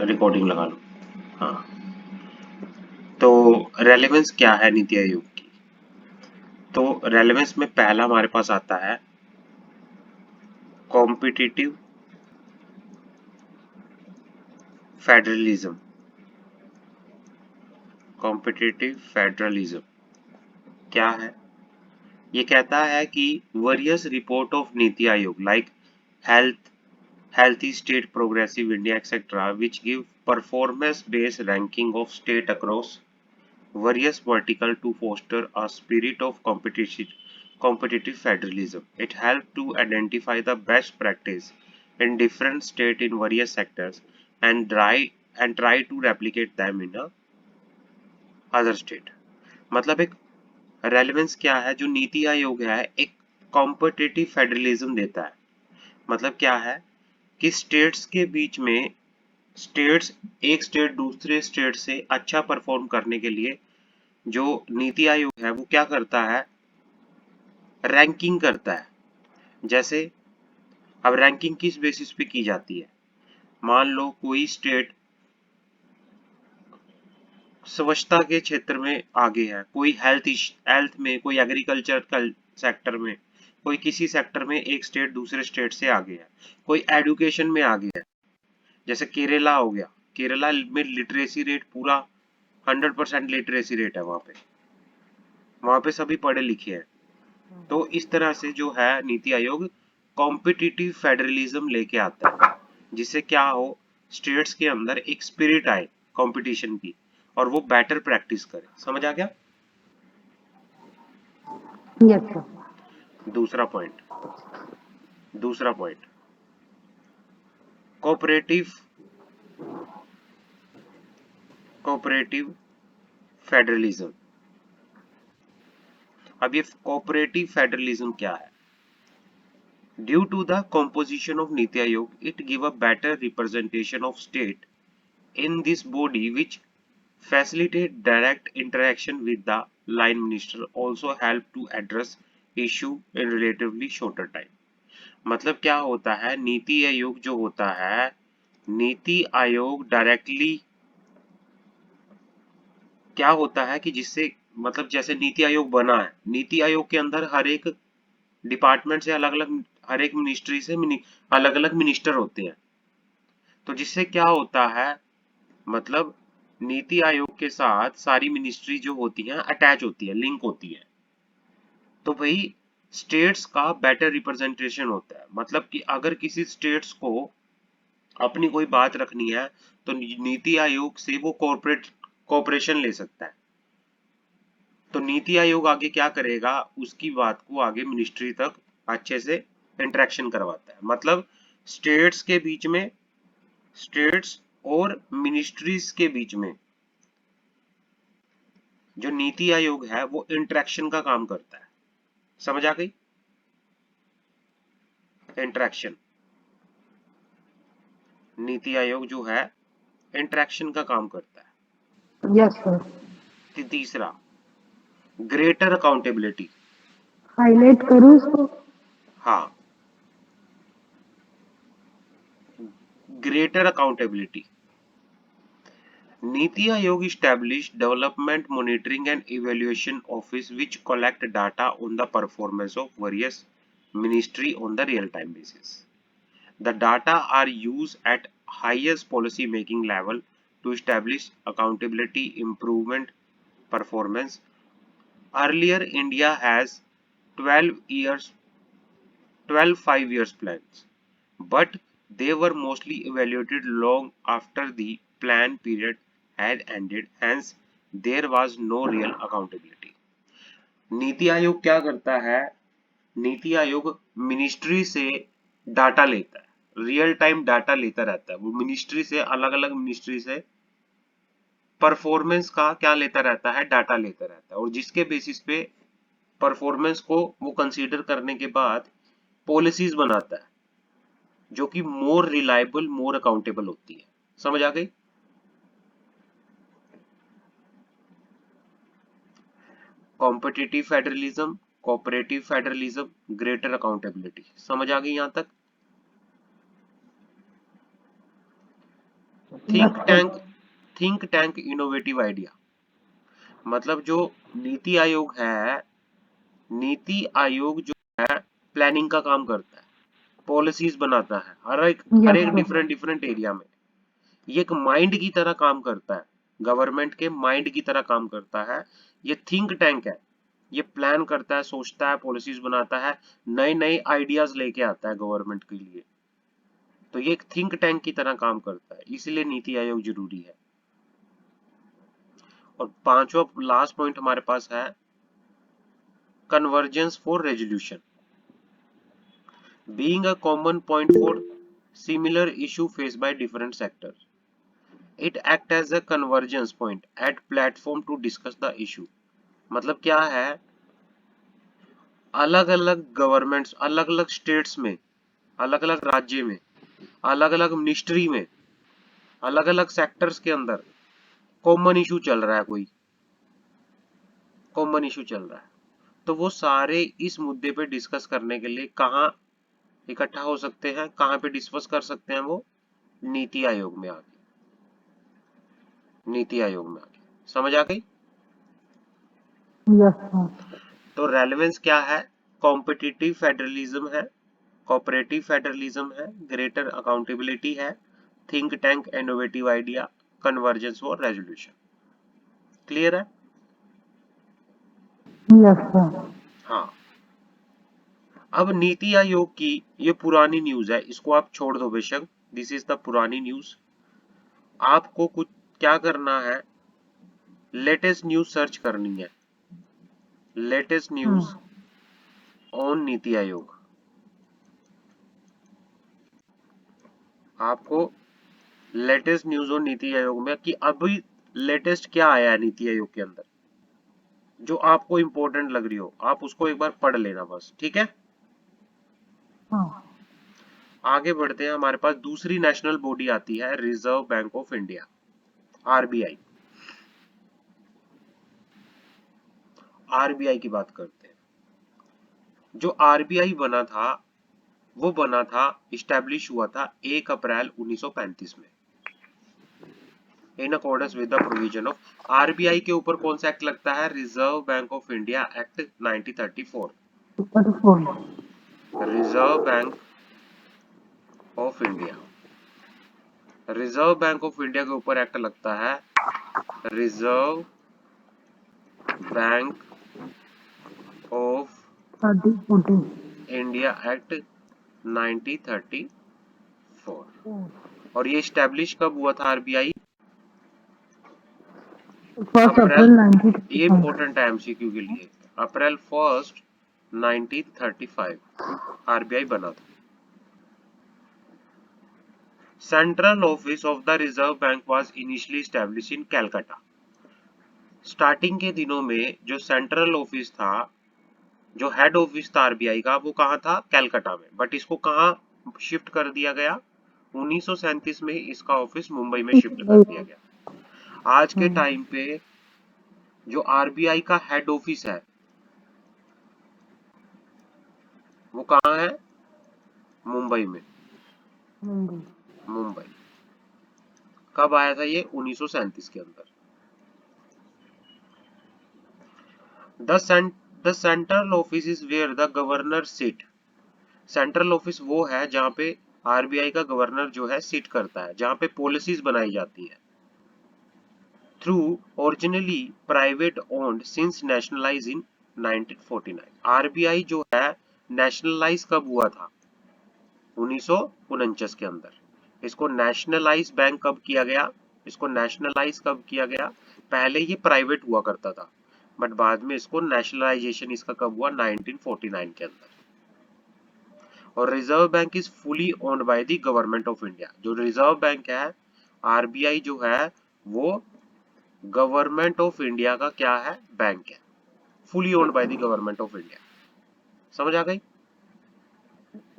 Recording लगा लो। हाँ, तो रेलेवेंस क्या है नीति आयोग की? तो रेलेवेंस में पहला हमारे पास आता है कॉम्पिटिटिव फेडरलिज्म। कॉम्पिटिटिव फेडरलिज्म क्या है? ये कहता है कि various report of NITI Aayog like health, healthy state, progressive India, etc., which give performance-based ranking of state across various vertical to foster a spirit of competitive federalism. It helps to identify the best practice in different states in various sectors and try to replicate them in a other state. मतलब एक relevance क्या है? जो नीति आयोग है एक competitive federalism देता है। मतलब क्या है कि स्टेट्स के बीच में स्टेट्स एक स्टेट दूसरे स्टेट से अच्छा परफॉर्म करने के लिए जो नीति आयोग है वो क्या करता है? रैंकिंग करता है। जैसे अब रैंकिंग किस बेसिस पे की जाती है? मान लो कोई स्टेट स्वच्छता के क्षेत्र में आगे है, कोई हेल्थ में, कोई एग्रीकल्चर सेक्टर में, कोई किसी सेक्टर में एक स्टेट दूसरे स्टेट से आगे है, कोई एजुकेशन में आगे है। जैसे केरला हो गया, केरला में लिटरेसी रेट पूरा 100% लिटरेसी रेट है वहां पे सभी पढ़े लिखे हैं। तो इस तरह से जो है नीति आयोग कॉम्पिटिटिव फेडरलिज्म लेके आता है, जिससे क्या हो, स्टेट्स के अंदर एक स्पिरिट आए कंपटीशन की और वो बेटर प्रैक्टिस करे। समझ आ गया? Yes sir. दूसरा पॉइंट कोऑपरेटिव कोऑपरेटिव फेडरलिज्म। अब ये कोऑपरेटिव फेडरलिज्म क्या है? Due to the composition of Niti Aayog, it give a better representation of state in this body, which facilitate direct interaction with the line minister, also help to address issue in relatively shorter time. मतलब क्या होता है? नीति आयोग जो होता है, NITI Aayog directly क्या होता है कि जिससे मतलब जैसे नीति आयोग बना है, नीति आयोग के अंदर हर एक डिपार्टमेंट से अलग अलग, हर एक मिनिस्ट्री से अलग अलग मिनिस्टर होते हैं। तो जिससे क्या होता है, मतलब नीति आयोग के साथ सारी मिनिस्ट्री जो होती हैं अटैच होती है, लिंक होती है। तो भाई स्टेट्स का बेटर रिप्रेजेंटेशन होता है। मतलब कि अगर किसी स्टेट्स को अपनी कोई बात रखनी है तो नीति आयोग से वो कॉर्पोरेशन ले सकता है। तो नीति आयोग आगे क्या करेगा, उसकी बात को आगे मिनिस्ट्री तक अच्छे से इंटरेक्शन करवाता है। मतलब स्टेट्स के बीच में, स्टेट्स और मिनिस्ट्रीज के बीच में जो नीति आयोग है वो इंटरेक्शन का काम करता है। समझ आ गई? इंटरेक्शन, नीति आयोग जो है इंटरेक्शन का काम करता है। Yes sir. तीसरा ग्रेटर अकाउंटेबिलिटी। हाईलाइट करूँ इसको? हाँ, greater accountability. NITI Aayog established development monitoring and evaluation office which collect data on the performance of various ministry on the real time basis. The data are used at highest policy making level to establish accountability, improvement, performance. Earlier, India has 12 5 years plans, but they were mostly evaluated long after the plan period had ended. Hence, there was no real accountability. NITI Aayog क्या करता है? NITI Aayog ministry से data लेता है, real time data लेता रहता है। वो मिनिस्ट्री से, अलग अलग मिनिस्ट्री से परफॉर्मेंस का क्या लेता रहता है? डाटा लेता रहता है। और जिसके बेसिस पे परफॉर्मेंस को वो कंसीडर करने के बाद पॉलिसीज बनाता है जो कि मोर रिलायबल, मोर अकाउंटेबल होती है। समझ आ गई? Competitive federalism, cooperative federalism, greater accountability. समझ आ गई यहां तक? Think Yes, sir. Tank, think tank innovative idea, मतलब जो नीति आयोग है, नीति आयोग जो है प्लानिंग का काम करता है, पॉलिसीज बनाता है, हर Yes, एक sir. डिफरेंट डिफरेंट एरिया में। ये एक माइंड की तरह काम करता है, गवर्नमेंट के माइंड की तरह काम करता है। ये थिंक टैंक है, ये प्लान करता है, सोचता है, पॉलिसीज बनाता है, नए नए आइडियाज लेके आता है गवर्नमेंट के लिए। तो ये एक थिंक टैंक की तरह काम करता है, इसीलिए नीति आयोग जरूरी है। और पांचवा लास्ट पॉइंट हमारे पास है convergence for resolution, being a common point for similar issue face by different sectors, it act as a convergence point at platform to discuss the issue. मतलब क्या है, अलग अलग गवर्नमेंट्स, अलग अलग स्टेट्स में, अलग अलग राज्य में, अलग अलग मिनिस्ट्री में, अलग अलग सेक्टर्स के अंदर कॉमन इशू चल रहा है, कोई कॉमन इशू चल रहा है, तो वो सारे इस मुद्दे पे डिस्कस करने के लिए कहाँ इकट्ठा हो सकते हैं, कहाँ पे डिस्कस कर सकते हैं, वो नीति आयोग में आके, नीति आयोग में आके। समझ आ गई? Yes, sir. तो रेलेवेंस क्या है, कॉम्पिटिटिव फेडरलिज्म है, कोऑपरेटिव फेडरलिज्म है, ग्रेटर अकाउंटेबिलिटी है, think tank innovative idea, convergence और रेजोल्यूशन। क्लियर है? Yes, sir. हाँ। अब नीति आयोग की ये पुरानी न्यूज है, इसको आप छोड़ दो बेशक, दिस इज द पुरानी न्यूज। आपको कुछ क्या करना है, लेटेस्ट न्यूज सर्च करनी है, latest news Hmm. On NITI Aayog. आपको latest news on NITI Aayog में कि अभी लेटेस्ट क्या आया है नीति आयोग के अंदर, जो आपको इंपॉर्टेंट लग रही हो, आप उसको एक बार पढ़ लेना बस, ठीक है? हाँ, आगे बढ़ते हैं, हमारे पास दूसरी नेशनल बॉडी आती है reserve bank of India, RBI. RBI की बात करते हैं। जो आरबीआई बना था, वो बना था, इस्टेब्लिश हुआ था 1 अप्रैल 1935 में, in accordance with the provision of. RBI के ऊपर कौन सा एक्ट लगता है, reserve bank of India act 1934। 34. Reserve bank of India, reserve bank of India के ऊपर एक्ट लगता है reserve bank of 30, 14. India act 1934। और ये स्टैब्लिश कब हुआ था आरबीआई? First अप्रैल, April ये 1935. इंपॉर्टेंट है एमसीक्यू के लिए, अप्रैल 1 1935 आरबीआई बना था। Central office of the reserve bank was initially establish in Calcutta. Starting के दिनों में जो सेंट्रल ऑफिस था, जो हेड ऑफिस था आरबीआई का, वो कहाँ था, कैलकाटा में, बट इसको कहाँ शिफ्ट कर दिया गया, 1937 में इसका ऑफिस मुंबई में शिफ्ट कर दिया गया। आज के टाइम पे जो आरबीआई का हेड ऑफिस है, वो कहाँ है, मुंबई में, मुंबई. मुंबई। कब आया था ये, 1937 के अंदर। The central office is where the governor sit. Central office वो है जहाँ पे आरबीआई का गवर्नर जो है सिट करता है, जहाँ पे पॉलिसीज बनाई जाती है। Through originally private owned since nationalise इन 1949। आरबीआई जो है नेशनलाइज कब हुआ था, 1949 के अंदर। इसको नेशनलाइज बैंक कब किया गया, इसको नेशनलाइज कब किया गया, पहले ये प्राइवेट हुआ करता था, बट बाद में इसको नेशनलाइजेशन इसका कब हुआ, 1949 के अंदर। और reserve bank is fully owned by the government of India. जो रिजर्व बैंक है, आरबीआई जो है, वो गवर्नमेंट ऑफ इंडिया का क्या है, बैंक है, fully owned by the government of India. समझ आ गई?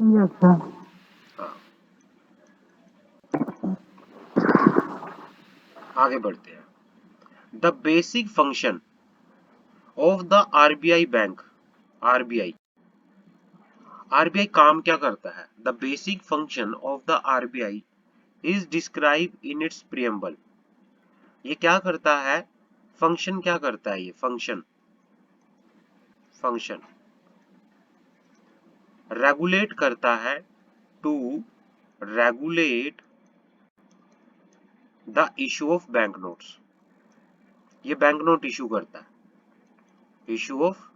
Yes, sir. हाँ, आगे बढ़ते हैं। The basic function of the RBI bank, RBI, RBI काम क्या करता है, the basic function of the RBI is describe in its preamble. ये क्या करता है, फंक्शन क्या करता है, ये फंक्शन रेगुलेट करता है, to regulate the issue of bank notes. ये बैंक नोट इशू करता है, issue of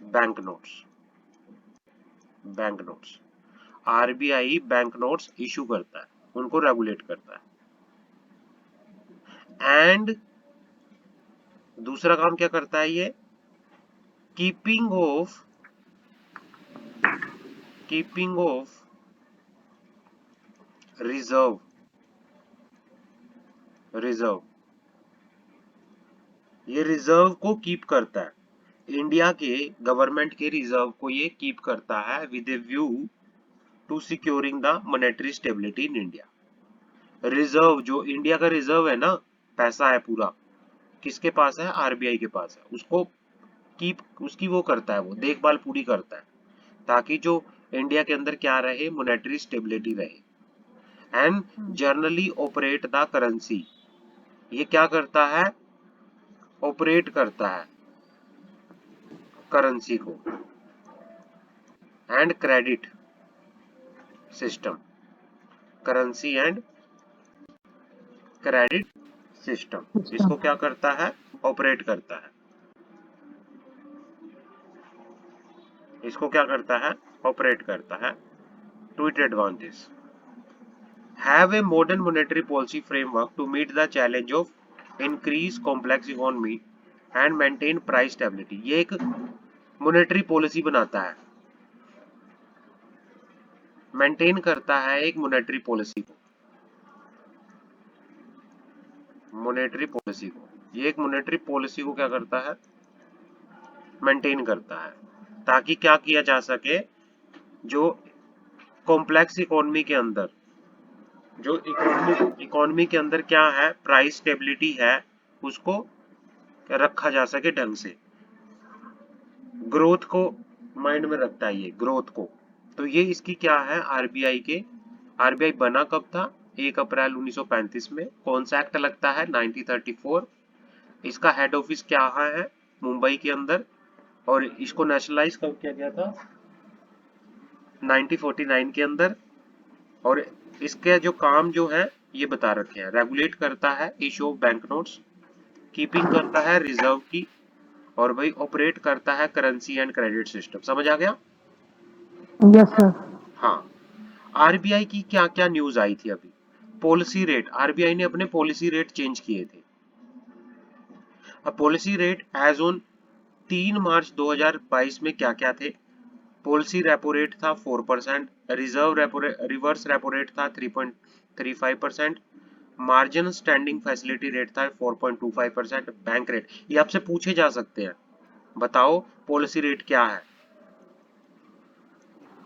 bank notes. RBI bank notes issue करता है, उनको रेगुलेट करता है। एंड दूसरा काम क्या करता है ये, कीपिंग ऑफ रिजर्व ये रिजर्व को कीप करता है, इंडिया के गवर्नमेंट के रिजर्व को ये कीप करता है with a view to securing the monetary stability in India. Reserve जो इंडिया का रिजर्व है ना, पैसा है पूरा, किसके पास है, आरबीआई के पास है, उसको कीप, उसकी वो करता है, वो देखभाल पूरी करता है, ताकि जो इंडिया के अंदर क्या रहे, मॉनेटरी स्टेबिलिटी रहे। And generally operate the currency, ये क्या करता है, ऑपरेट करता है करेंसी को। And credit system, currency and credit system, इसको क्या करता है, ऑपरेट करता है, इसको क्या करता है, ऑपरेट करता है। To it advantage, have a modern monetary policy framework to meet the challenge of increase complex economy and maintain price stability. ये एक मॉनेटरी पॉलिसी बनाता है, मेंटेन करता है एक मॉनेटरी पॉलिसी को, ये एक मॉनेटरी पॉलिसी को क्या करता है, मेंटेन करता है, ताकि क्या किया जा सके, जो कॉम्प्लेक्स इकोनॉमी के अंदर, जो इकोनॉमी के अंदर क्या है, प्राइस स्टेबिलिटी है, उसको रखा जा सके ढंग से। ग्रोथ को माइंड में रखता है ये, ग्रोथ को। तो ये इसकी क्या है, आरबीआई बना कब था, 1 अप्रैल 1935 में। कौन सा एक्ट लगता है, 1934। इसका हेड ऑफिस क्या है, मुंबई के अंदर। और इसको नेशनलाइज कब किया गया था, 1949 के अंदर। और इसके जो काम जो है ये बता रखे हैं, रेगुलेट करता है issue of bank notes, keeping करता है रिजर्व की, और भाई ऑपरेट करता है करेंसी एंड क्रेडिट सिस्टम। समझ आ गया? Yes sir. हाँ, आरबीआई की क्या क्या न्यूज आई थी अभी। पॉलिसी रेट, आरबीआई ने अपने पॉलिसी रेट चेंज किए थे। अब पॉलिसी रेट एज ऑन 3 मार्च 2022 में क्या क्या थे, पॉलिसी रेपो रेट था 4%, रिवर्स रेपो रेट था 3.35%, मार्जिन स्टैंडिंग फैसिलिटी रेट था 4.25%, बैंक रेट, ये आपसे पूछे जा सकते हैं, बताओ पॉलिसी रेट क्या है,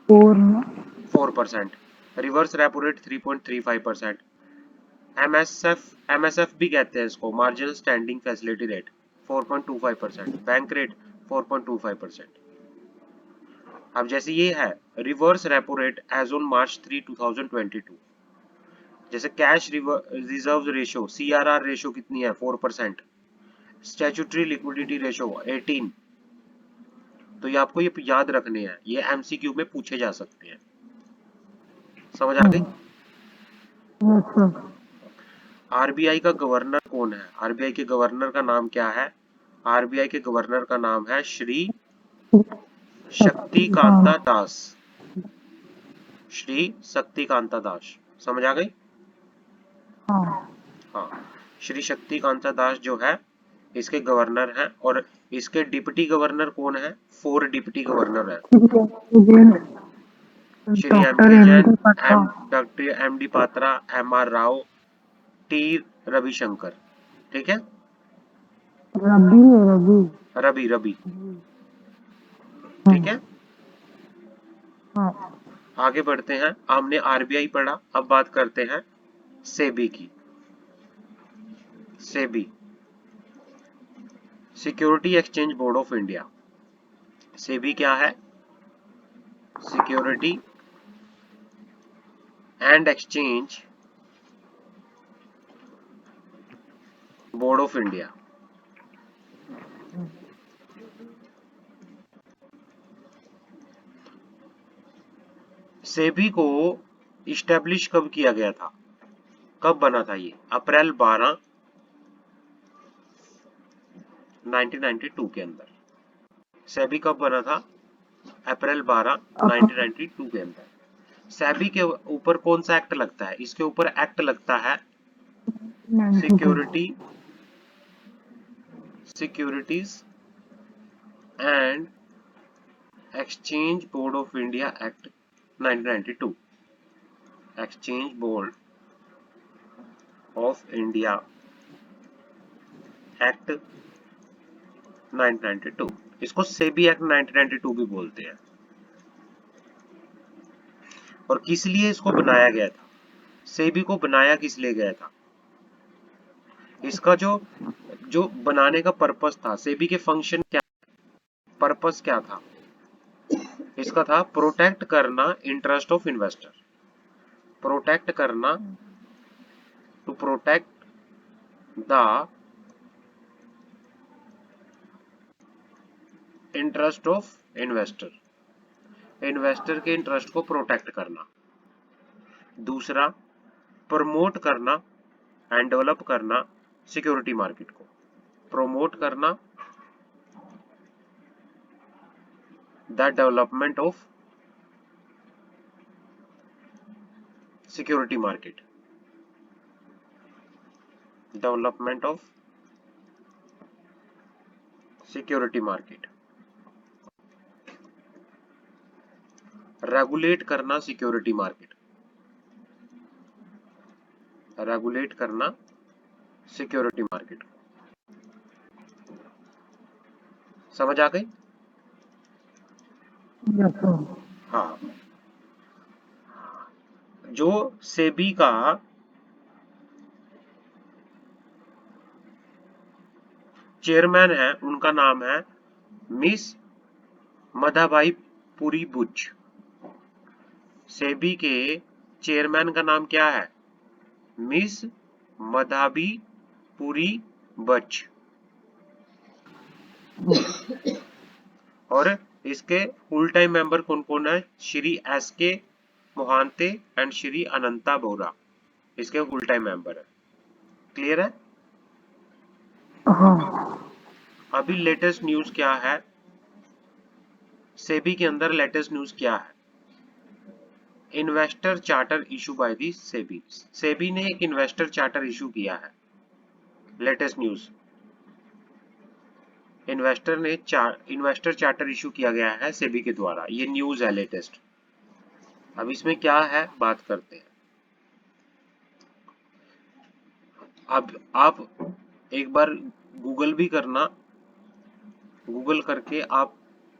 4%, रिवर्स रेपो रेट 3.35%, एमएसएफ भी कहते हैं इसको, marginal standing facility rate 4.25%, bank rate 4.25%। अब जैसे ये है reverse repo rate as on March 3 2022, जैसे cash reserve ratio CRR ratio कितनी है, 4%, स्टैट्यूटरी लिक्विडिटी रेशियो 18। तो ये आपको ये याद रखने हैं, ये एमसीक्यू में पूछे जा सकते हैं। समझ आ गई? Yes sir. आरबीआई का गवर्नर कौन है, आरबीआई के गवर्नर का नाम क्या है, आरबीआई के गवर्नर का नाम है श्री शक्तिकांता दास, श्री शक्तिकांता दास। समझ आ गई? हाँ, श्री शक्तिकांता दास जो है इसके गवर्नर हैं। और इसके डिप्टी गवर्नर कौन है, 4 डिप्टी गवर्नर है, Shri M K Jain, doctor M D Patra, M R Rao, T Ravishankar. ठीक है, रवि। ठीक है, आगे बढ़ते हैं। हमने आरबीआई पढ़ा, अब बात करते हैं सेबी की। SEBI, security exchange board of India. SEBI क्या है, security and exchange board of India. SEBI को इस्टेब्लिश कब किया गया था, कब बना था ये? अप्रैल 12 1992 के अंदर। सेबी कब बना था? अप्रैल 12 1992 के अंदर। सेबी के ऊपर कौन सा एक्ट लगता है? इसके ऊपर एक्ट लगता है securities and exchange board of India act 1992। Exchange board of India act 1992, इसको सेबी एक्ट 1992 भी बोलते हैं। और किस लिए इसको बनाया गया था? सेबी को बनाया किस लिए गया था? इसका जो जो बनाने का पर्पस था, सेबी के फंक्शन क्या, पर्पस क्या था इसका? था प्रोटेक्ट करना इंटरेस्ट ऑफ इन्वेस्टर, प्रोटेक्ट करना, to protect the interest of investor, investor के इंटरेस्ट को प्रोटेक्ट करना। दूसरा, प्रमोट करना एंड डेवलप करना सिक्योरिटी मार्केट को, प्रमोट करना the development of security market, development of security market. Regulate करना सिक्योरिटी मार्केट, रेगुलेट करना सिक्योरिटी मार्केट को। समझ आ गई? Yes sir. हाँ, जो सेबी का चेयरमैन है उनका नाम है मिस मधाबाई पुरी बुच। सेबी के चेयरमैन का नाम क्या है? मिस मधाबी पुरी बच। और इसके फुल टाइम मेंबर कौन कौन है? श्री एस के मोहांते एंड श्री अनंता बोरा, इसके फुल टाइम मेंबर है। क्लियर है? हाँ। अभी लेटेस्ट न्यूज क्या है? सेबी के अंदर लेटेस्ट न्यूज क्या है? Investor charter issue by the SEBI. SEBI ने एक इन्वेस्टर चार्टर इशू किया है। Latest news, investor charter issue किया गया है सेबी के द्वारा, ये न्यूज है लेटेस्ट। अब इसमें क्या है बात करते हैं। अब आप एक बार गूगल भी करना, गूगल करके आप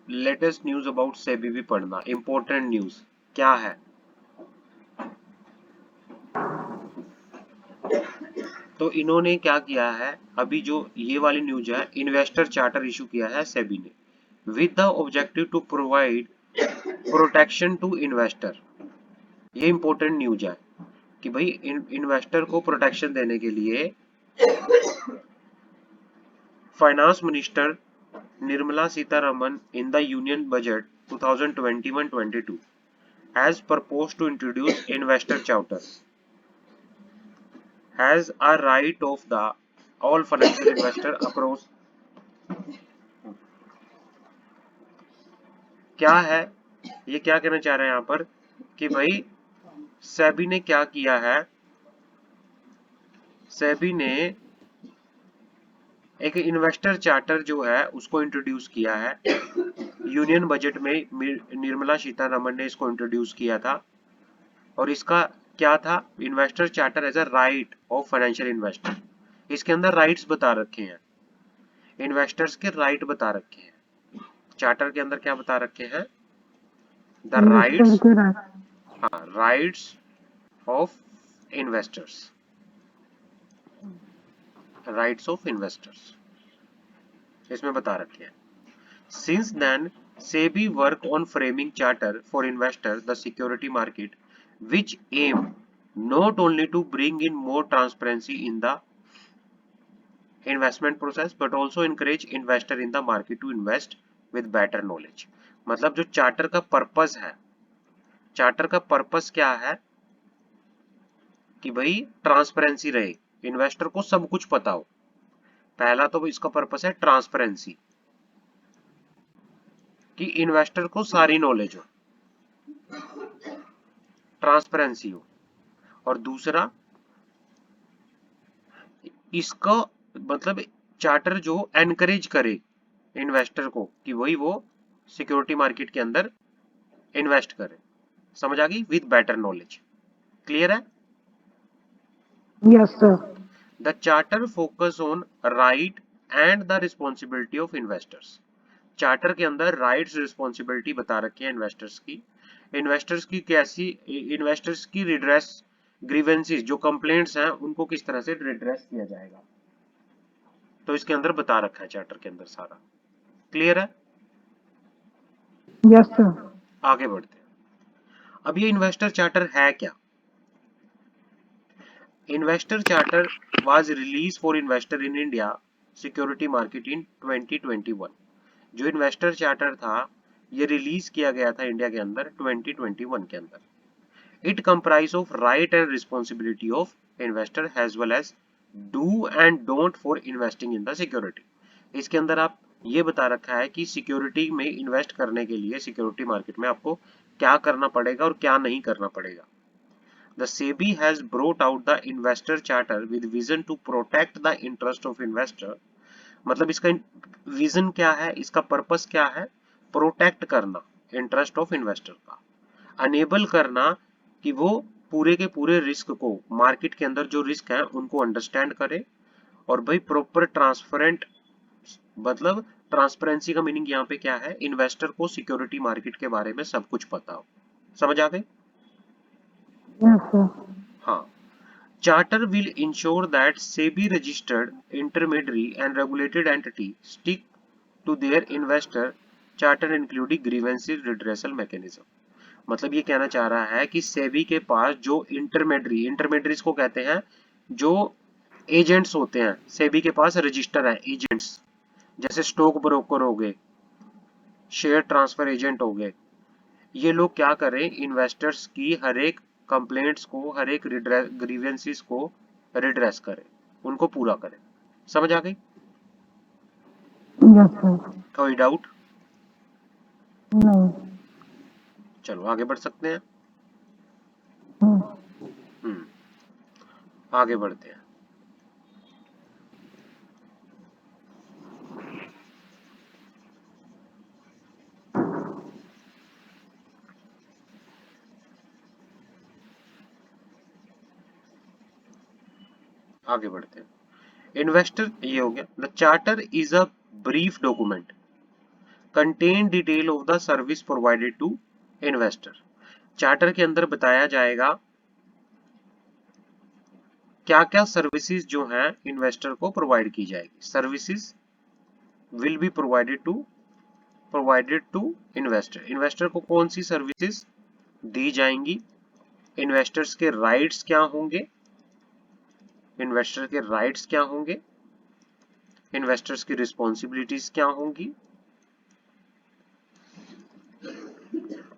लेटेस्ट न्यूज अबाउट सेबी भी पढ़ना, इंपॉर्टेंट न्यूज क्या है। तो इन्होंने क्या किया है, अभी जो ये वाली न्यूज है, इन्वेस्टर चार्टर इशू किया है सेबी ने with the objective to provide protection to investor. ये इंपॉर्टेंट न्यूज है कि भाई इन्वेस्टर को प्रोटेक्शन देने के लिए finance minister Nirmala Sitharaman in the union budget 2021-22 has proposed to introduce investor charter has a right of the all financial investor across। क्या है ये, क्या कहना चाह रहे हैं यहाँ पर कि भाई सेबी ने क्या किया है, सेबी ने एक इन्वेस्टर चार्टर जो है उसको इंट्रोड्यूस किया है। यूनियन बजट में निर्मला सीतारमन ने इसको इंट्रोड्यूस किया था। और इसका क्या था? Investor charter as a right of financial investor. इसके अंदर राइट्स बता रखे हैं, इन्वेस्टर्स के राइट बता रखे हैं। चार्टर के अंदर क्या बता रखे हैं? द राइट्स, हाँ, rights of investors, rights of investors इसमें बता रखे हैं। Since then SEBI work on framing charter for investor the security market which aim not only to bring in more transparency in the investment process but also encourage investor in the market to invest with better knowledge। मतलब जो charter का purpose है, charter का purpose क्या है कि भाई transparency रहे, इन्वेस्टर को सब कुछ पता हो। पहला तो इसका पर्पस है ट्रांसपेरेंसी, कि इन्वेस्टर को सारी नॉलेज हो, ट्रांसपेरेंसी हो। और दूसरा इसका मतलब चार्टर जो एनकरेज करे इन्वेस्टर को कि वही वो सिक्योरिटी मार्केट के अंदर इन्वेस्ट करे। समझ आ गई? With better knowledge. क्लियर है? Yes, sir. The charter focus on right and the responsibility of investors. Charter के अंदर राइट्स रिस्पॉन्सिबिलिटी बता रखी है इन्वेस्टर्स की। इन्वेस्टर्स की कैसी, इन्वेस्टर्स की रिड्रेस ग्रीवेंसीज जो कंप्लेंट्स हैं उनको किस तरह से रिड्रेस किया जाएगा, तो इसके अंदर बता रखा है चार्टर के अंदर सारा। क्लियर है? Yes, sir. आगे बढ़ते हैं। अब ये इन्वेस्टर चार्टर है क्या? Investor charter was release for investor in India security market in 2021। जो इन्वेस्टर चार्टर था ये रिलीज किया गया था इंडिया के अंदर 2021 के अंदर। It comprise of right and responsibility of investor as well as do and don't for investing in the security. इसके अंदर आप ये बता रखा है कि सिक्योरिटी में इन्वेस्ट करने के लिए सिक्योरिटी मार्केट में आपको क्या करना पड़ेगा और क्या नहीं करना पड़ेगा। The SEBI has brought out the investor charter with vision to protect the interest of investor। मतलब इसका विजन क्या है, इसका पर्पस क्या है? प्रोटेक्ट करना इंटरेस्ट ऑफ इन्वेस्टर का, अनेबल करना कि वो पूरे के पूरे रिस्क को, मार्केट के अंदर जो रिस्क है उनको अंडरस्टैंड करे, और भाई प्रॉपर ट्रांसपेरेंट, मतलब ट्रांसपेरेंसी का मीनिंग यहाँ पे क्या है, इन्वेस्टर को सिक्योरिटी मार्केट के बारे में सब कुछ पता हो। समझ आ गई? Yes, sir. हाँ। Charter will ensure that SEBI registered intermediary and regulated entity stick to their investor charter including grievances redressal mechanism। मतलब ये कहना चाह रहा है कि सेबी के पास जो इंटरमेडरीज को कहते हैं, जो एजेंट्स होते हैं, सेबी के पास रजिस्टर है एजेंट्स, जैसे स्टॉक ब्रोकर हो गए, शेयर ट्रांसफर एजेंट हो गए। ये लोग क्या करें, इन्वेस्टर्स की हर एक कंप्लेंट्स को, हर एक ग्रीवेंसेस को रिड्रेस करें, उनको पूरा करें। समझ आ गई? Yes, sir. कोई डाउट? No. चलो आगे बढ़ सकते हैं। Hmm. आगे बढ़ते हैं। आगे बढ़ते हैं। इन्वेस्टर ये हो गया। The charter is a brief document contain detail of the service provided to investor. Charter के अंदर बताया जाएगा क्या क्या सर्विसेज जो हैं इन्वेस्टर को प्रोवाइड की जाएगी। Services will be provided to investor. Investor को कौन सी सर्विसेज दी जाएंगी, इन्वेस्टर्स के राइट्स क्या होंगे, इन्वेस्टर के राइट्स क्या होंगे, इन्वेस्टर्स की रिस्पॉन्सिबिलिटीज क्या होंगी,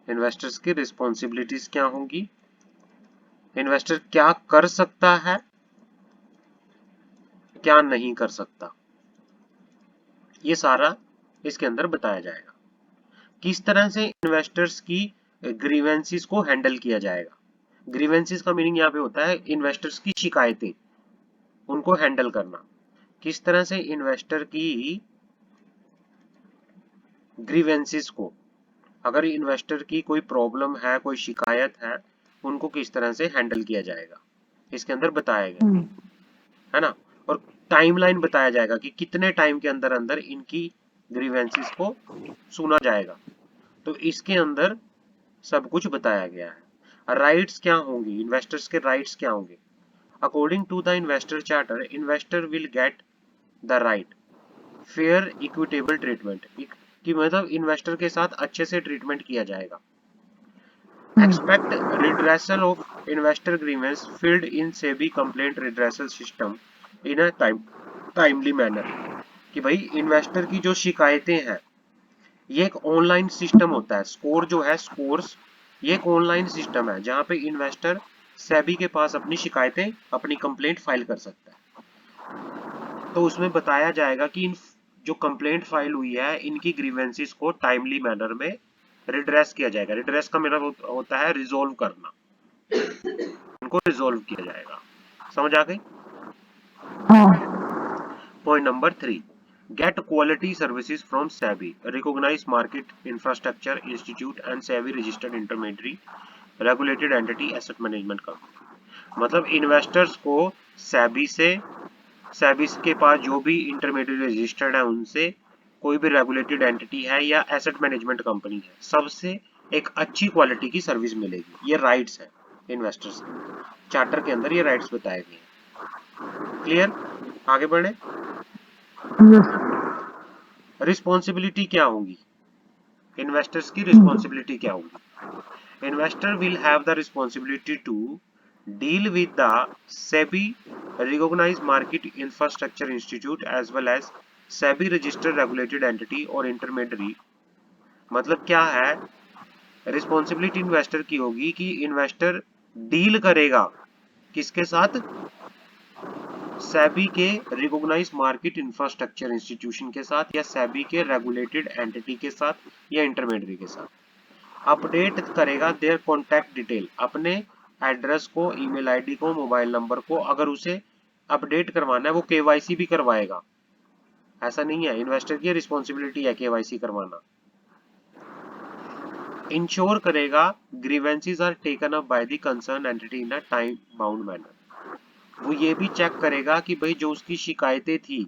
इन्वेस्टर्स की रिस्पॉन्सिबिलिटीज क्या होंगी, इन्वेस्टर क्या कर सकता है, क्या नहीं कर सकता, ये सारा इसके अंदर बताया जाएगा। किस तरह से इन्वेस्टर्स की ग्रीवेंसीज को हैंडल किया जाएगा। ग्रीवेंसीज का मीनिंग यहाँ पे होता है इन्वेस्टर्स की शिकायतें, उनको हैंडल करना। किस तरह से इन्वेस्टर की ग्रीवेंसीज को, अगर इन्वेस्टर की कोई प्रॉब्लम है, कोई शिकायत है, उनको किस तरह से हैंडल किया जाएगा, इसके अंदर बताया गया Hmm. है ना। और टाइमलाइन बताया जाएगा कि कितने टाइम के अंदर अंदर इनकी ग्रीवेंसीज को सुना जाएगा, तो इसके अंदर सब कुछ बताया गया है। राइट्स क्या होंगी, इन्वेस्टर्स के राइट्स क्या होंगे। According to the investor charter, investor will get the right fair equitable treatment, कि मतलब इन्वेस्टर के साथ अच्छे से ट्रीटमेंट किया जाएगा। Expect redressal of investor grievance field in SEBI complaint redressal system in a timely manner, कि भाई इन्वेस्टर की जो शिकायतें हैं, ये एक ऑनलाइन सिस्टम होता है। स्कोर जो है, स्कोर्स, ये एक ऑनलाइन सिस्टम है जहां पे इन्वेस्टर सेबी के पास अपनी शिकायतें, अपनी कंप्लेंट फाइल कर सकता है। तो उसमें बताया जाएगा कि इन जो कंप्लेंट फाइल हुई है, इनकी ग्रीवेंसेस को टाइमली मैनर में रिड्रेस किया जाएगा। रिड्रेस का मतलब होता है रिजोल्व करना, उनको रिजोल्व किया जाएगा। समझ आ गई? हाँ Point number 3. Get quality services from SEBI, recognized market infrastructure institute and SEBI registered intermediary regulated entity asset management company। मतलब इन्वेस्टर्स को सेबी के पास जो भी इंटरमीडिएट रजिस्टर्ड है उनसे, कोई भी रेगुलेटेड एंटिटी है या एसेट मैनेजमेंट कंपनी है, सबसे एक अच्छी क्वालिटी की सर्विस मिलेगी। ये राइट्स है इन्वेस्टर्स के, चार्टर के अंदर ये राइट्स बताए गए हैं। क्लियर? आगे बढ़े। यस रिस्पॉन्सिबिलिटी क्या होगी? इन्वेस्टर्स की रिस्पॉन्सिबिलिटी क्या होगी? Investor will have the responsibility to deal with the SEBI recognized market infrastructure institute as well as SEBI registered regulated entity और इंटरमीडियरी। मतलब क्या है? रिस्पॉन्सिबिलिटी इन्वेस्टर की होगी कि इन्वेस्टर डील करेगा किसके साथ? सेबी के रिकॉग्नाइज्ड मार्केट इंफ्रास्ट्रक्चर इंस्टीट्यूशन के साथ, या सेबी के रेगुलेटेड एंटिटी के साथ, या इंटरमीडियरी के साथ। अपडेट करेगा देयर कॉन्टैक्ट डिटेल, अपने एड्रेस को, ईमेल आईडी को, मोबाइल नंबर को। अगर उसे अपडेट करवाना है, वो केवाईसी भी करवाएगा। ऐसा नहीं है, इन्वेस्टर की रिस्पॉन्सिबिलिटी है केवाईसी करवाना। इंश्योर करेगा grievances are taken up by the concern entity in a time bound manner. वो ये भी चेक करेगा कि भाई जो उसकी शिकायतें थी,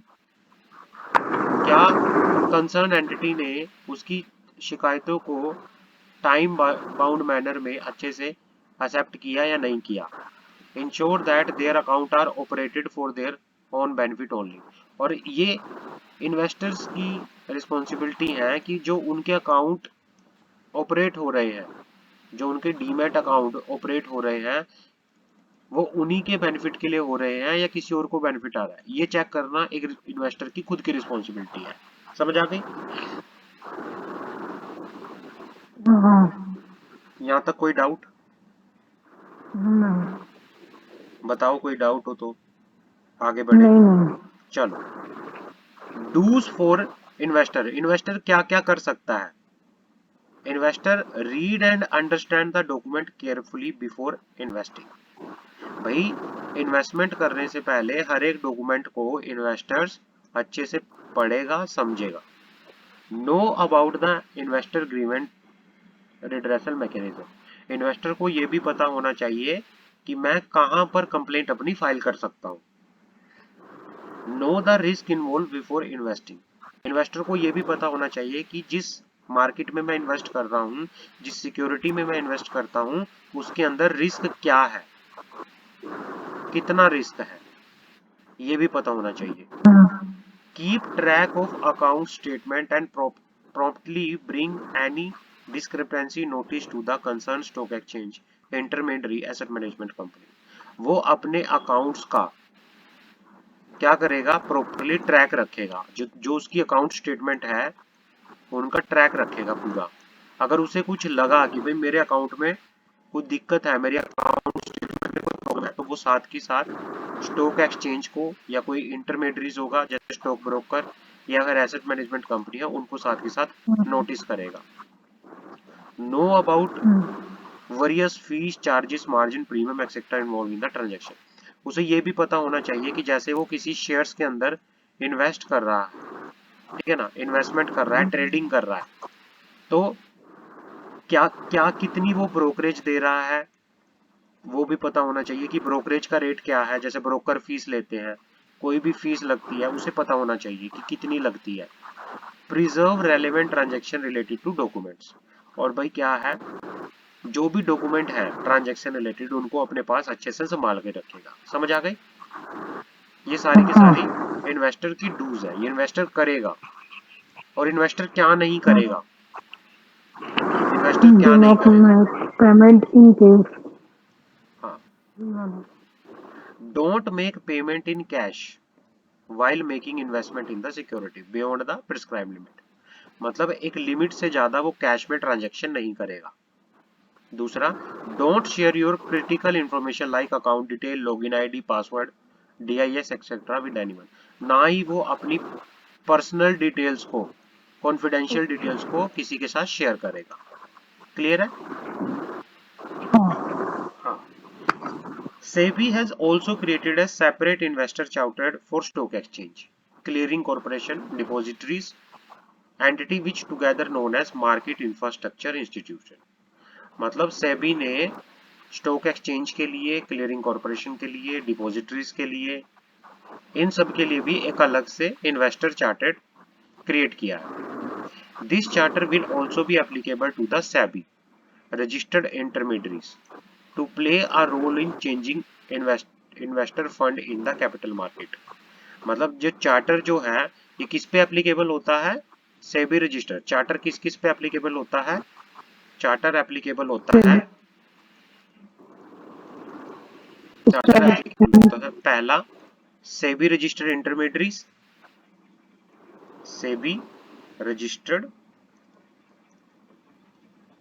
क्या कंसर्न एंटिटी ने उसकी शिकायतों को टाइम बाउंड मैनर में अच्छे से एक्सेप्ट किया या नहीं किया। Ensure that their account are operated for their own benefit only. और ये इन्वेस्टर्स की रिस्पॉन्सिबिलिटी है कि जो उनके अकाउंट ऑपरेट हो रहे हैं, जो उनके डीमैट अकाउंट ऑपरेट हो रहे हैं, वो उन्हीं के बेनिफिट के लिए हो रहे हैं या किसी और को बेनिफिट आ रहा है, ये चेक करना एक इन्वेस्टर की खुद की रिस्पॉन्सिबिलिटी है। समझ आ गई? हाँ यहाँ तक कोई डाउट? नहीं बताओ कोई डाउट हो तो आगे बढ़े। नहीं चलो, डूज फॉर इन्वेस्टर। इन्वेस्टर क्या क्या कर सकता है? Investor read and understand the document carefully before investing. भाई इन्वेस्टमेंट करने से पहले हर एक डॉक्यूमेंट को इन्वेस्टर्स अच्छे से पढ़ेगा, समझेगा। Know about the investor agreement redressal mechanism. Investor को यह भी पता होना चाहिए कि मैं कहां पर कंप्लेंट अपनी फाइल कर सकता हूं। Know the risk involve before investing. Investor को यह भी पता होना चाहिए कि जिस मार्केट में मैं इन्वेस्ट कर रहा हूं, जिस सिक्योरिटी में मैं इन्वेस्ट करता हूं, उसके अंदर रिस्क क्या है, कितना रिस्क है, ये भी पता होना चाहिए। Keep track of account statement and promptly bring any discrepancy notice to the concerned stock exchange intermediary asset management company। वो अपने अकाउंट्स का क्या करेगा? प्रॉपरली ट्रैक रखेगा। जो उसकी अकाउंट स्टेटमेंट है उनका ट्रैक रखेगा पूरा। अगर उसे कुछ लगा कि भाई मेरे अकाउंट में कुछ दिक्कत है, मेरे अकाउंट स्टेटमेंट में कोई प्रॉब्लम है, तो वो साथ की साथ स्टॉक एक्सचेंज को, या कोई इंटरमीडियरीज होगा जैसे स्टॉक ब्रोकर या अगर एसेट मैनेजमेंट कंपनी है, उनको साथ के साथ नोटिस करेगा। Know about various fees, charges, margin, premium etcetera involve in the transaction. उसे ये भी पता होना चाहिए कि जैसे वो किसी शेयर्स के अंदर इन्वेस्ट कर रहा है, ठीक है ना, इन्वेस्टमेंट कर रहा है, ट्रेडिंग कर रहा है, तो क्या क्या कितनी वो ब्रोकरेज दे रहा है, वो भी पता होना चाहिए कि ब्रोकरेज का रेट क्या है। जैसे ब्रोकर फीस लेते हैं, कोई भी फीस लगती है, उसे पता होना चाहिए कि कितनी लगती है। Preserve relevant transaction related to documents. और भाई क्या है, जो भी डॉक्यूमेंट है ट्रांजैक्शन रिलेटेड, उनको अपने पास अच्छे से संभाल के रखेगा। समझ आ गई? ये सारी की सारी इन्वेस्टर की डूज है, ये इन्वेस्टर करेगा। और इन्वेस्टर क्या नहीं करेगा? इन्वेस्टर क्या do नहीं not करेगा? make payment in case हाँ, don't make payment in cash. while making investment in the security beyond the prescribed limit। मतलब एक लिमिट से ज्यादा वो कैश में ट्रांजैक्शन नहीं करेगा। दूसरा, don't share your critical information like account detail, login ID, password, DIS etcetera with anyone. ना ही वो अपनी पर्सनल डिटेल्स को, कॉन्फिडेंशियल डिटेल्स को किसी के साथ शेयर करेगा। क्लियर है? हाँ। SEBI has also created a separate investor chartered for stock exchange, clearing corporation, depositories, entity which together known as market infrastructure institution। मतलब सेबी ने स्टॉक एक्सचेंज के लिए, क्लियरिंग कॉर्पोरेशन के लिए, डिपॉजिटरीज के लिए, इन सब के लिए भी एक अलग से इन्वेस्टर चार्टर्ड क्रिएट किया है। This charter will also be applicable to the SEBI registered intermediaries to play a role in changing investor fund in the capital market. मतलब जो चार्टर जो है ये किस पे एप्लीकेबल होता है? सेबी रजिस्टर चार्टर किस किस पे एप्लीकेबल होता है? चार्टर एप्लीकेबल होता है, चार्टर एप्लीकेबल होता है पहला SEBI registered intermediaries, SEBI registered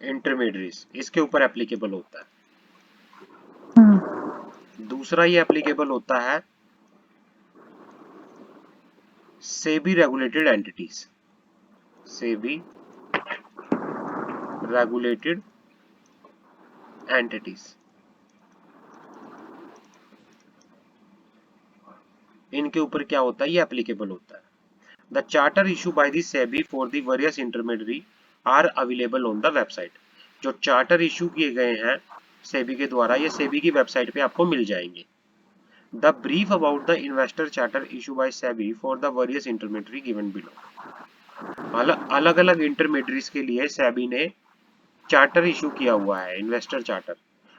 intermediaries इसके ऊपर एप्लीकेबल होता है। दूसरा ये एप्लीकेबल होता है SEBI regulated entities, SEBI regulated entities, इनके ऊपर क्या होता है? ये एप्लीकेबल होता है। The charter issue by the SEBI for the various intermediary are available on the website. जो चार्टर इशू किए गए हैं सेबी के द्वारा, ये सेबी की वेबसाइट पे आपको मिल जाएंगे। The brief about the investor charter issue by SEBI for the various intermediary given below. अलग अलग इंटरमीडियरीज के लिए सेबी ने चार्टर इशू किया हुआ है, इन्वेस्टर चार्टर।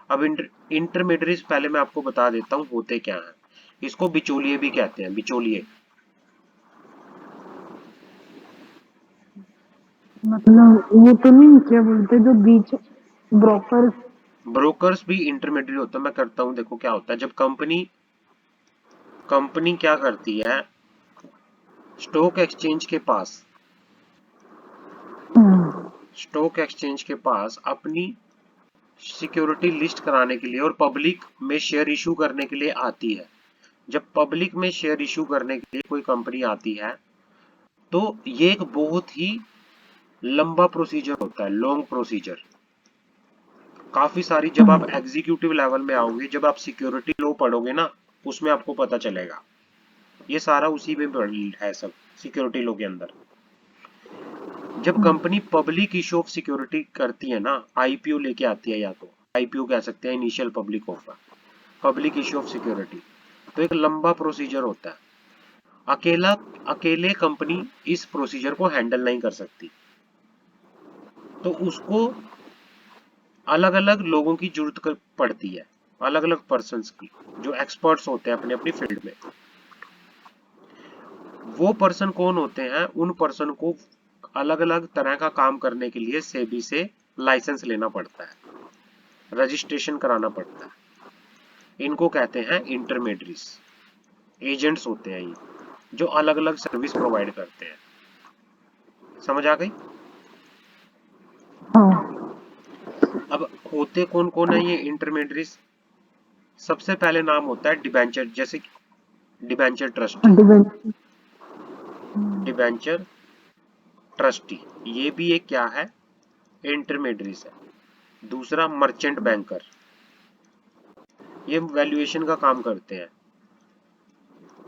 अब इंटरमीडियरीज पहले मैं आपको बता देता हूँ होते क्या हैं। इसको बिचौलिए भी कहते हैं, बिचौलिए। मतलब वो तो नहीं, क्या बोलते जो बीच ब्रोकर। ब्रोकर्स भी इंटरमीडिएट होता है। मैं करता हूं, देखो क्या होता है। जब कंपनी कंपनी क्या करती है, स्टॉक एक्सचेंज के पास, स्टॉक एक्सचेंज के पास अपनी सिक्योरिटी लिस्ट कराने के लिए और पब्लिक में शेयर इशू करने के लिए आती है। जब पब्लिक में शेयर इशू करने के लिए कोई कंपनी आती है तो ये एक बहुत ही लंबा प्रोसीजर होता है, लॉन्ग प्रोसीजर। काफी सारी, जब आप एग्जीक्यूटिव लेवल में आओगे, जब आप सिक्योरिटी लॉ पढ़ोगे ना, उसमें आपको पता चलेगा। ये सारा उसी में है, सब सिक्योरिटी लॉ के अंदर। जब company public issue of security करती है ना, आईपीओ लेके आती है, या तो आईपीओ कह सकते हैं, initial public offer, public issue of security, तो एक लंबा प्रोसीजर होता है। अकेले कंपनी इस प्रोसीजर को हैंडल नहीं कर सकती, तो उसको अलग अलग लोगों की जरूरत पड़ती है, अलग अलग पर्सन्स की, जो एक्सपर्ट्स होते हैं अपने अपनी फील्ड में। वो पर्सन कौन होते हैं? उन पर्सन को अलग अलग तरह का काम करने के लिए सेबी से लाइसेंस लेना पड़ता है, रजिस्ट्रेशन कराना पड़ता है। इनको कहते हैं इंटरमीडियरीज, एजेंट्स होते हैं ये, जो अलग अलग सर्विस प्रोवाइड करते हैं। समझ आ गई? अब होते कौन कौन है ये इंटरमीडियरीज? सबसे पहले नाम होता है डिबेंचर, जैसे डिबेंचर ट्रस्टी, डिबेंचर ट्रस्टी, ये भी एक क्या है? इंटरमीडियरीज है। दूसरा मर्चेंट बैंकर, ये वैल्यूएशन का काम करते हैं।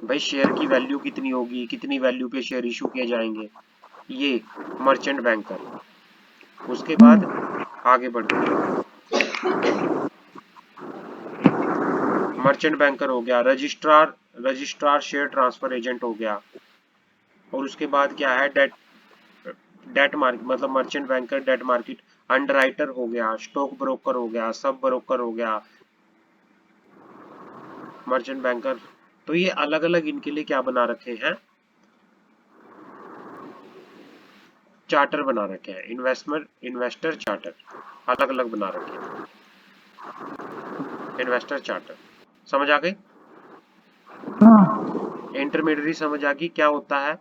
भाई शेयर की वैल्यू कितनी होगी, कितनी वैल्यू पे शेयर इशू किए जाएंगे, ये मर्चेंट बैंकर। उसके बाद आगे बढ़ते हैं, मर्चेंट बैंकर हो गया, registrar, registrar share transfer agent हो गया। और उसके बाद क्या है? डेट, डेट मार्केट, मतलब merchant banker, debt market, underwriter हो गया, स्टॉक ब्रोकर हो गया, सब ब्रोकर हो गया, मर्चेंट बैंकर। तो ये अलग अलग इनके लिए क्या बना रखे हैं? चार्टर बना रखे हैं, इन्वेस्टर चार्टर अलग अलग बना रखे हैं, इन्वेस्टर चार्टर। समझ आ गई? इंटरमीडियरी समझ आ गई क्या होता है?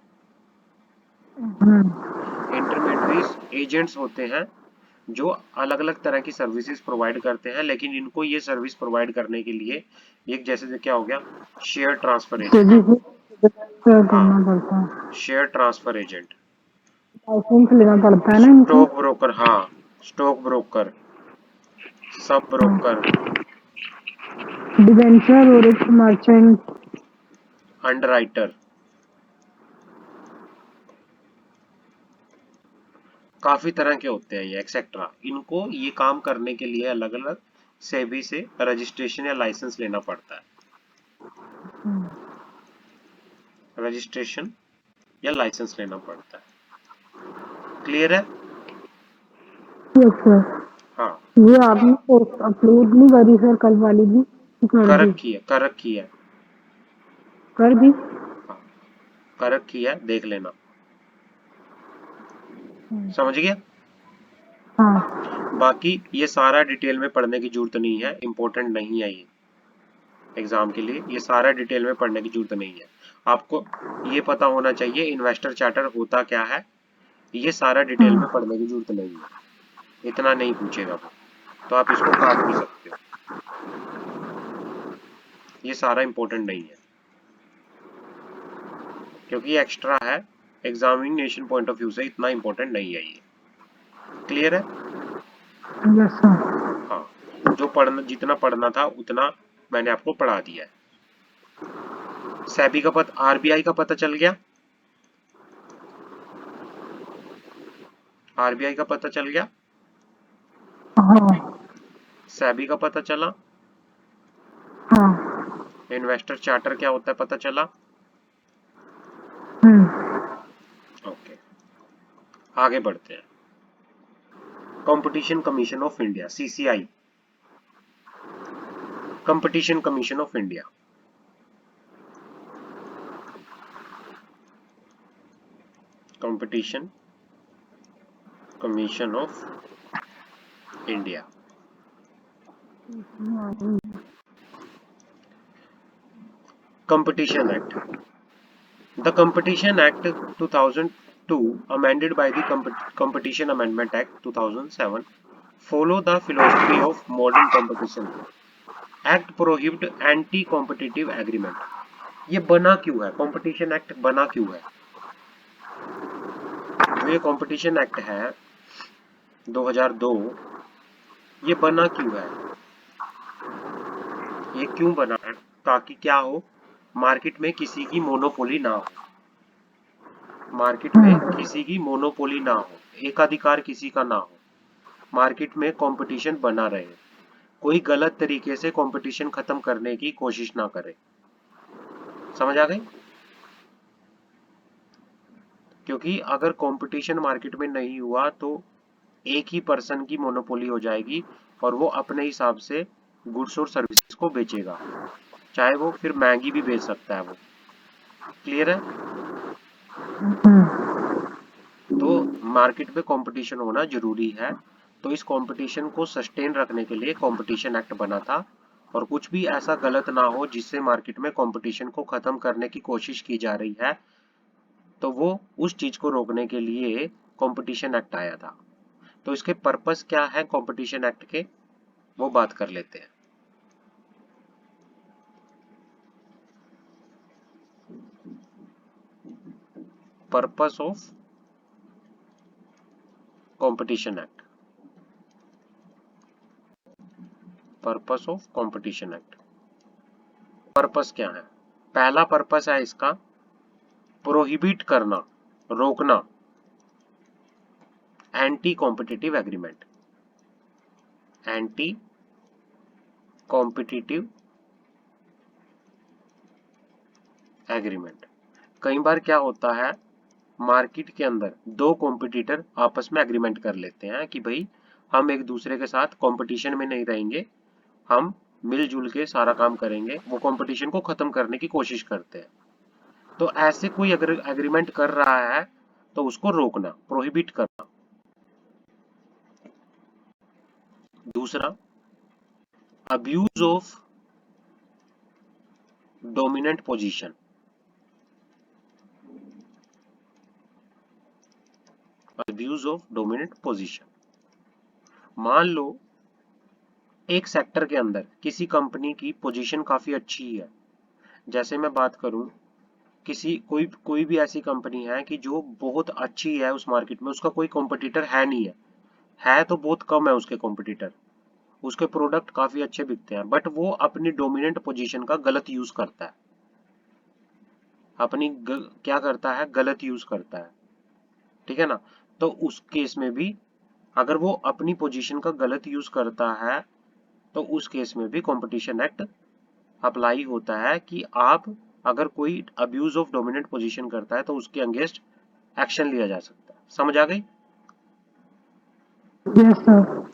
हम्म। इंटरमीडियरीज एजेंट्स होते हैं जो अलग अलग तरह की सर्विसेज प्रोवाइड करते हैं, लेकिन इनको ये सर्विस प्रोवाइड करने के लिए एक जैसे क्या हो गया, शेयर ट्रांसफर एजेंट। सेबी से रजिस्टर हाँ, करना पड़ता है, शेयर ट्रांसफर एजेंट। लाइसेंस लेना पड़ता है ना इनको। स्टॉक ब्रोकर, हाँ, stock broker, sub broker, debenture और एक मर्चेंट। अंडरराइटर, काफी तरह के होते हैं ये, एक्सेट्रा। इनको ये काम करने के लिए अलग अलग सेबी से रजिस्ट्रेशन या लाइसेंस लेना पड़ता है। रजिस्ट्रेशन या लाइसेंस लेना पड़ता है। क्लियर है? Yes sir. हाँ, ये आपने पोस्ट अपलोड नहीं करी सर, कल वाली भी कर कर दी? रखी है, कर रखी है। कर दी। हाँ, कर रखी है, देख लेना। समझ गया? हाँ। बाकी ये सारा डिटेल में पढ़ने की जरूरत नहीं है, इंपॉर्टेंट नहीं है ये एग्जाम के लिए। ये सारा डिटेल में पढ़ने की जरूरत नहीं है। आपको ये पता होना चाहिए इन्वेस्टर चार्टर होता क्या है, ये सारा डिटेल में हाँ। पढ़ने की जरूरत नहीं है। इतना नहीं पूछेगा वो, तो आप इसको काट भी सकते हो। ये सारा इंपॉर्टेंट नहीं है क्योंकि ये एक्स्ट्रा है, एग्जामिनेशन पॉइंट ऑफ व्यू से इतना इंपॉर्टेंट नहीं है ये। क्लियर है? Yes sir. हाँ, जो पढ़ना, जितना पढ़ना था उतना मैंने आपको पढ़ा दिया है। सेबी का पता, आरबीआई का पता चल गया? आरबीआई का पता चल गया? हाँ। सेबी का पता चला? हाँ। इन्वेस्टर चार्टर क्या होता है पता चला? ओके, आगे बढ़ते हैं। Competition commission of India, CCI, competition commission of India, competition commission of India. Competition act, the competition act 2002 amended by the competition amendment act 2007 follow the philosophy of modern competition act prohibit anti competitive agreement। ये बना क्यों है, competition act बना क्यों है? जो ये competition act है 2002, ये बना क्यों है? ये क्यों बना है? ताकि क्या हो, मार्केट में किसी की मोनोपोली ना हो, मार्केट में किसी की मोनोपोली ना हो, एकाधिकार किसी का ना हो, मार्केट में कंपटीशन बना रहे, कोई गलत तरीके से कंपटीशन खत्म करने की कोशिश ना करे। समझ आ गई? क्योंकि अगर कंपटीशन मार्केट में नहीं हुआ तो एक ही पर्सन की मोनोपोली हो जाएगी और वो अपने हिसाब से गुड्स और सर्विसेज को बेचेगा, चाहे वो फिर महंगी भी बेच सकता है वो। क्लियर है? तो मार्केट में कंपटीशन होना जरूरी है। तो इस कंपटीशन को सस्टेन रखने के लिए कंपटीशन एक्ट बना था, और कुछ भी ऐसा गलत ना हो जिससे मार्केट में कंपटीशन को खत्म करने की कोशिश की जा रही है, तो वो उस चीज को रोकने के लिए कंपटीशन एक्ट आया था। तो इसके पर्पस क्या है कंपटीशन एक्ट के, वो बात कर लेते हैं। Purpose of competition act, purpose of competition act, purpose क्या है? पहला पर्पस है इसका प्रोहिबिट करना, रोकना, anti competitive agreement, anti competitive agreement. कई बार क्या होता है, मार्केट के अंदर दो कॉम्पिटिटर आपस में एग्रीमेंट कर लेते हैं कि भाई हम एक दूसरे के साथ कंपटीशन में नहीं रहेंगे, हम मिलजुल के सारा काम करेंगे, वो कंपटीशन को खत्म करने की कोशिश करते हैं। तो ऐसे कोई अगर एग्रीमेंट कर रहा है तो उसको रोकना, प्रोहिबिट करना। दूसरा, abuse of dominant position, abuse of dominant position. मान लो एक सेक्टर के अंदर किसी कंपनी की पोजीशन काफी अच्छी है। जैसे मैं बात करूं, किसी कोई कोई भी ऐसी कंपनी है कि जो बहुत अच्छी है उस मार्केट में, उसका कोई कॉम्पिटिटर है नहीं है तो बहुत कम है उसके कॉम्पिटिटर, उसके प्रोडक्ट काफी अच्छे बिकते हैं, बट वो अपनी डोमिनेंट पोजीशन का गलत यूज करता है, क्या करता है, गलत यूज करता है, ठीक है ना। तो उस केस में भी अगर वो अपनी पोजीशन का गलत यूज करता है तो उस केस में भी कंपटीशन एक्ट अप्लाई होता है कि आप अगर कोई अब्यूज ऑफ डोमिनेंट पोजीशन करता है तो उसके अगेंस्ट एक्शन लिया जा सकता है। समझ आ गई? Yes sir.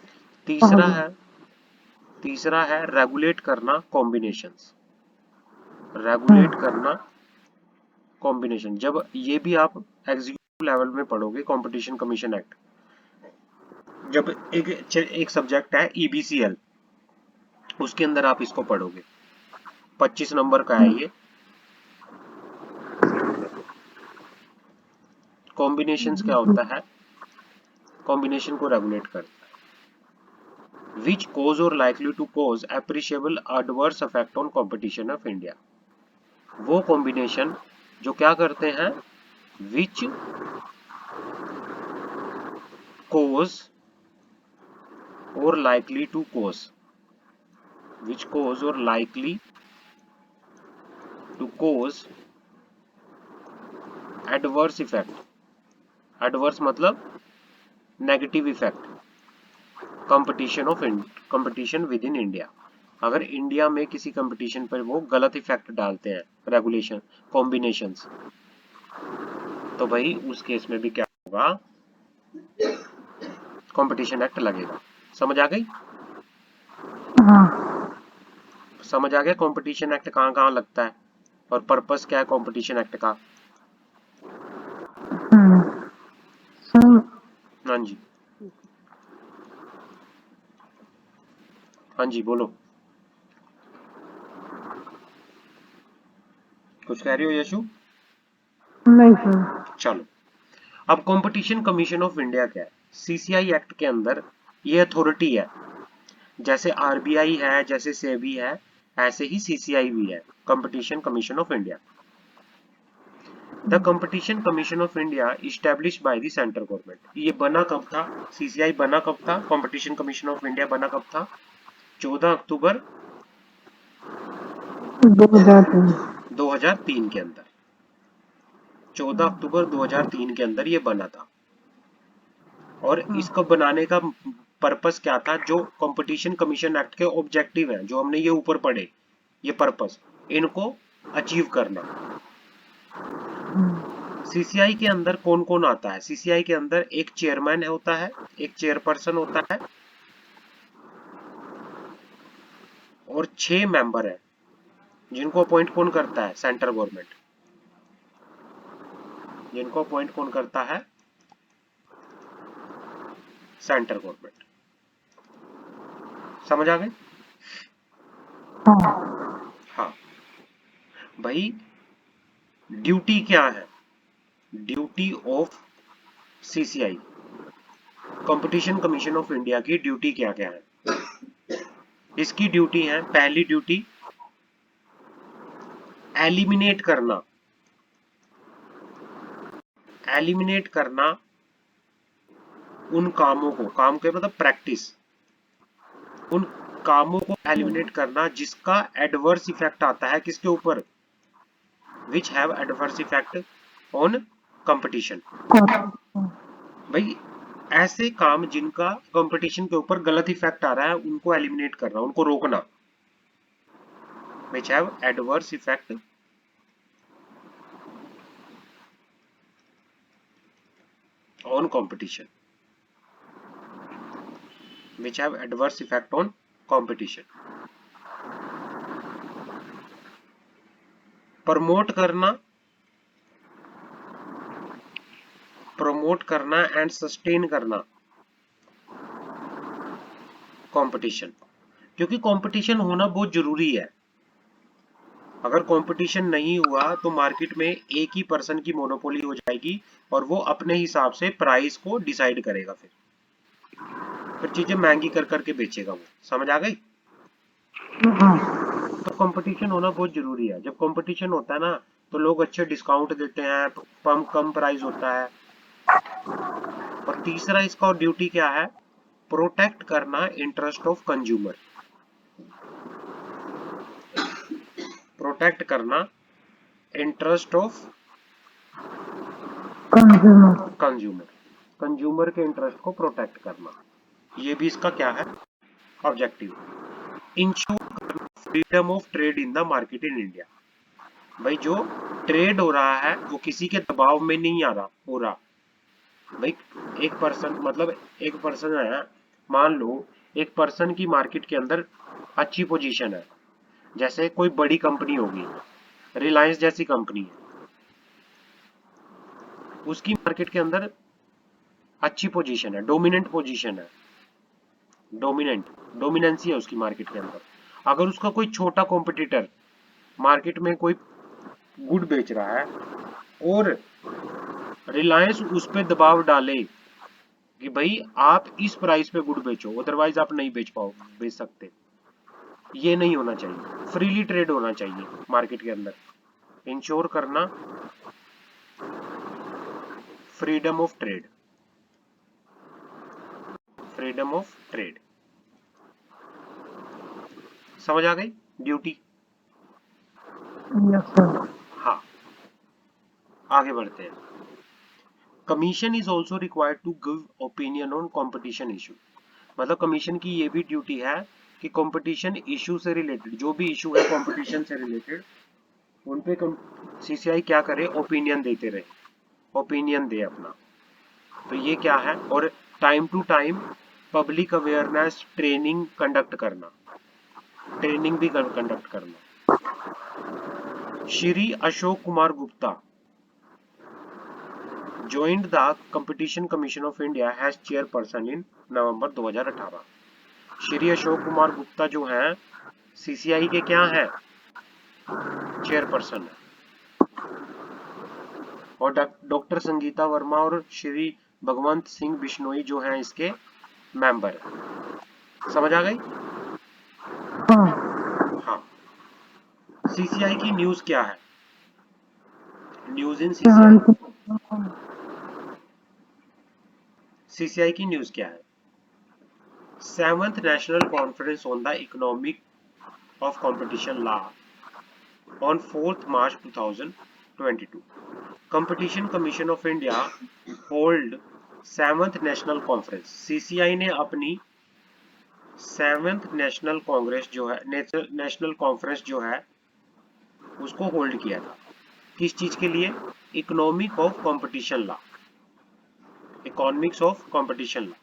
तीसरा है तीसरा है रेगुलेट करना कॉम्बिनेशंस। रेगुलेट करना कॉम्बिनेशन, जब ये भी आप एग्जीक्यूटिव लेवल में पढ़ोगे, कंपटीशन कमीशन एक्ट। जब एक सब्जेक्ट है ईबीसीएल, उसके अंदर आप इसको पढ़ोगे, 25 नंबर का है ये। कॉम्बिनेशंस क्या होता है? कॉम्बिनेशन को रेगुलेट करता है। विच कोज और likely to cause appreciable adverse effect on competition of India. वो कॉम्बिनेशन जो क्या करते हैं, विच कोज और likely to cause, which cause और likely to cause adverse effect. Adverse मतलब negative effect competition within India. अगर इंडिया में किसी कंपटीशन पर वो गलत इफेक्ट डालते हैं, रेगुलेशन कॉम्बिनेशंस, तो भाई उस केस में भी क्या होगा, कंपटीशन एक्ट लगेगा। समझ आ गई? हाँ समझ आ गया कंपटीशन एक्ट कहाँ कहाँ लगता है और पर्पस क्या है कंपटीशन एक्ट का? सर। हाँ जी, हाँ जी बोलो, कुछ कह रही हो यशु? नहीं सर। चलो, अब कंपटीशन कमीशन ऑफ इंडिया क्या है? सीसीआई एक्ट के अंदर ये अथॉरिटी है। जैसे आरबीआई है, जैसे सेबी है, ऐसे ही सीसीआई भी है, competition commission of India. The competition commission of India establish by the central government. ये बना कब था? सीसीआई बना कब था? कंपटीशन कमीशन ऑफ इंडिया बना कब था? 14 अक्टूबर 2003। 2003 के अंदर, 14 अक्टूबर 2003 के अंदर ये बना था। और इसको बनाने का पर्पस क्या था? जो कंपटीशन कमीशन एक्ट के ऑब्जेक्टिव हैं, जो हमने ये ऊपर पढ़े, ये पर्पस, इनको अचीव करना। सीसीआई के अंदर कौन कौन आता है? सीसीआई के अंदर एक चेयरमैन होता है, एक चेयरपर्सन होता है और 6 मेंबर है, जिनको अपॉइंट कौन करता है? Central government. जिनको अपॉइंट कौन करता है? Central government. समझ आ गए? हाँ भाई, ड्यूटी क्या है? Duty of CCI, competition commission of India की ड्यूटी क्या क्या है? इसकी ड्यूटी है, पहली ड्यूटी एलिमिनेट करना। एलिमिनेट करना उन कामों को, काम के मतलब प्रैक्टिस, उन कामों को एलिमिनेट करना जिसका एडवर्स इफेक्ट आता है किसके ऊपर? Which have adverse effect on competition. भाई ऐसे काम जिनका कंपटीशन के ऊपर गलत इफेक्ट आ रहा है, उनको एलिमिनेट करना, उनको रोकना। Which have adverse effect on competition, which have adverse effect on competition। Promote करना एंड सस्टेन करना कंपटीशन, क्योंकि कंपटीशन होना बहुत जरूरी है। अगर कंपटीशन नहीं हुआ तो मार्केट में एक ही पर्सन की मोनोपोली हो जाएगी और वो अपने हिसाब से प्राइस को डिसाइड करेगा। फिर चीजें महंगी कर करके बेचेगा वो। समझ आ गई? हाँ। तो कंपटीशन होना बहुत जरूरी है। जब कंपटीशन होता है ना तो लोग अच्छे डिस्काउंट देते हैं, कम प्राइस होता है। और तीसरा इसका ड्यूटी क्या है? प्रोटेक्ट करना इंटरेस्ट ऑफ कंज्यूमर। प्रोटेक्ट करना interest of consumer. Consumer. Consumer के इंटरेस्ट को प्रोटेक्ट करना, ये भी इसका क्या है? Objective. Ensure freedom of trade in the market in India. भाई जो ट्रेड हो रहा है वो किसी के दबाव में नहीं आ रहा हो रहा। भाई एक पर्सन, मतलब एक पर्सन है, मान लो एक पर्सन की मार्केट के अंदर अच्छी पोजीशन है, जैसे कोई बड़ी कंपनी होगी, रिलायंस जैसी कंपनी है, उसकी मार्केट के अंदर अच्छी पोजीशन है, डोमिनेंट पोजीशन है, डोमिनेंसी है उसकी मार्केट के अंदर। अगर उसका कोई छोटा कॉम्पिटिटर मार्केट में कोई गुड बेच रहा है और रिलायंस उस पर दबाव डाले कि भाई आप इस प्राइस पे गुड बेचो, अदरवाइज आप नहीं बेच सकते, ये नहीं होना चाहिए। फ्रीली ट्रेड होना चाहिए मार्केट के अंदर। इंश्योर करना freedom of trade. Freedom of trade. समझ आ गई ड्यूटी? Yes sir. हाँ, आगे बढ़ते हैं। Commission is also required to give opinion on competition issue. मतलब कमीशन की ये भी ड्यूटी है कि कंपटीशन इशू से रिलेटेड, जो भी इशू है कंपटीशन से रिलेटेड, उन पे सीसीआई क्या करे? ओपिनियन देते रहे, ओपिनियन दे अपना। तो ये क्या है? और time to time public awareness training conduct करना, ट्रेनिंग भी कंडक्ट करना। Shri Ashok Kumar Gupta joined the Competition Commission of India as chairperson in नवंबर 2018। श्री अशोक कुमार गुप्ता जो हैं सीसीआई के क्या हैं? चेयरपर्सन है। और डॉक्टर संगीता वर्मा और श्री भगवंत सिंह बिश्नोई जो हैं इसके मेंबर है। समझ आ गई? हाँ। हाँ। सीसीआई की न्यूज क्या है? News in CCI. सीसीआई की न्यूज क्या है? 7th National Conference on the Economic of Competition Law on 4th March 2022. Competition Commission of India hold 7th National Conference। CCI ने अपनी 7th नेशनल कांग्रेस जो है, नेशनल कॉन्फ्रेंस जो है, उसको होल्ड किया था। किस चीज के लिए? Economic of competition law. Economics of competition law.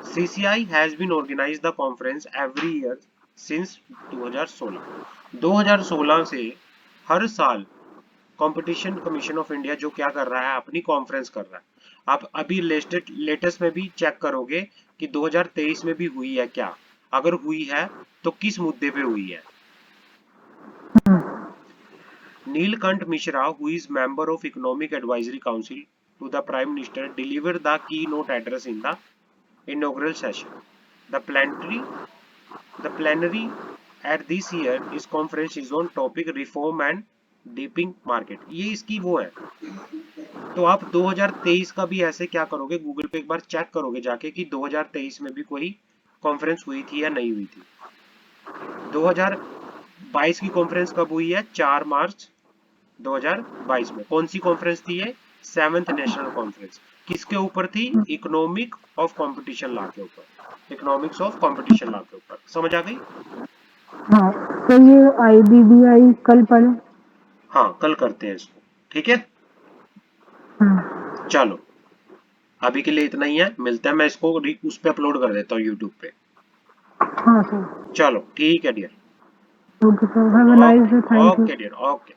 CCI has been organized the conference every year since 2016। 2016 से हर साल कंपटीशन कमीशन ऑफ इंडिया जो क्या कर रहा है? अपनी कॉन्फ्रेंस कर रहा है। आप अभी लेटेस्ट में भी चेक करोगे कि 2023 में भी हुई है क्या? अगर हुई है तो किस मुद्दे पे हुई है? Neelkanth Mishra, who is member of Economic Advisory Council to the Prime Minister, delivered the keynote address in the inaugural session। The plenary at this year's conference is on topic reform and deepening market। ये इसकी वो है। तो आप 2023 का भी ऐसे क्या करोगे? गूगल पे एक बार चेक करोगे जाके कि 2023 में भी कोई कॉन्फ्रेंस हुई थी या नहीं हुई थी। 2022 की कॉन्फ्रेंस कब हुई है? 4 मार्च 2022 में। कौन सी कॉन्फ्रेंस थी ये? 7th national conference. किसके ऊपर थी? इकोनॉमिक ऑफ कंपटीशन लॉ के ऊपर। इकोनॉमिक्स ऑफ कंपटीशन लॉ के ऊपर। समझ आ गई? हाँ तो ये IBBI कल पढ़े। हाँ, कल करते हैं इसको। ठीक है, चलो अभी के लिए इतना ही है। मिलते हैं, मैं इसको उस पे अपलोड कर देता हूँ यूट्यूब पे। हाँ सर। चलो ठीक है dear. Okay sir, have a nice day, thank you. Okay dear, okay.